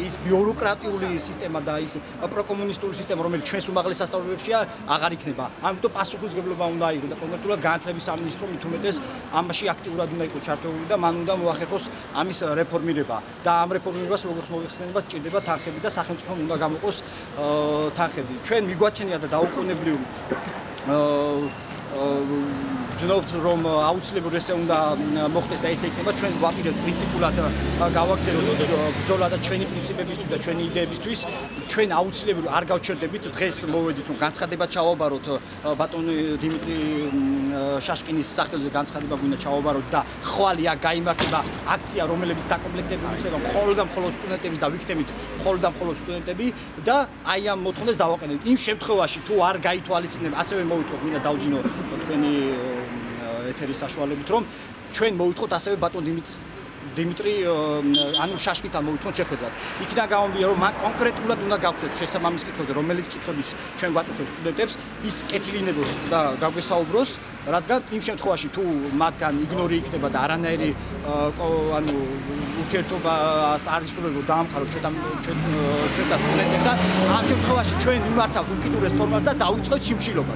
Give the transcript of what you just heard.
ის ბიუროკრატიული სისტემა და ის პროკომუნისტური სისტემა, რომელიც ჩვენს უმაღლეს სასწავლებლებშია, აღარ იქნება. ამიტომ პასუხისმგებლობა უნდა იყოს და კონკრეტულად განათლების სამინისტრო მით უმეტეს ამაში აქტიურად უნდა იყოს ჩართული და მან უნდა მოახერხოს ამის რეფორმირება. და ამ რეფორმირებას როგორც მოიხსენება, სჭირდება თანხები და სახელმწიფომ უნდა გამოყოს თანხები. ჩვენ მიგვაჩნია და დაუყოვნებლივ ვძნობთ, რომ აუცილებლად ესე უნდა მოხდეს და ესე იქნება. ჩვენ ვაპირებთ პრინციპულად გავაგზავნოთ ბრძოლა და ჩვენი პრინციპებისთვის და ჩვენი იდეებისთვის. ჩვენ აუცილებლად არ გავჩერდებით დღეს მოვედით, რომ განცხადება ჩავაბაროთ ბატონი დიმიტრი შაშკინის სახელზე განცხადება გვინდა ჩავაბაროთ და ხვალე აქ გაიმართება აქცია, რომელიც დაკომპლექტებული იქნება მხოლოდ და მხოლოდ სტუდენტების და ვიქნებით მხოლოდ და მხოლოდ სტუდენტები და აი ამ მოთხოვნას დავაყენებთ. იმ შემთხვევაში თუ არ გაითვალისწინებ, ასევე მოვიტყოთ, მინდა დავძინო თქვენი ეთერის საშუალებით, რომ ჩვენ მოვიტყოთ ასევე ბატონ დიმიტრი ანუ შაშკინთან მოვიტყოთ შეხვედრად. იქიდან გამომდინარე, რომ მან კონკრეტულად უნდა გავხსნას შესაბამის კითხვებზე, რომელიც კითხვების ჩვენ გვაწევთ სტუდენტებს, ის კეთილინებოს და გაგვესაუბროს, რადგან იმ შემთხვევაში თუ მათგან იგნორი იქნება და არანაირი ანუ ურთიერთობა არ ისურვებო დაამყაროთ ჩვენ და სტუდენტებთან, ამ შემთხვევაში ჩვენ მიმართავთ უკიდურეს ფორმას და დავიწყოთ შიმშილობას.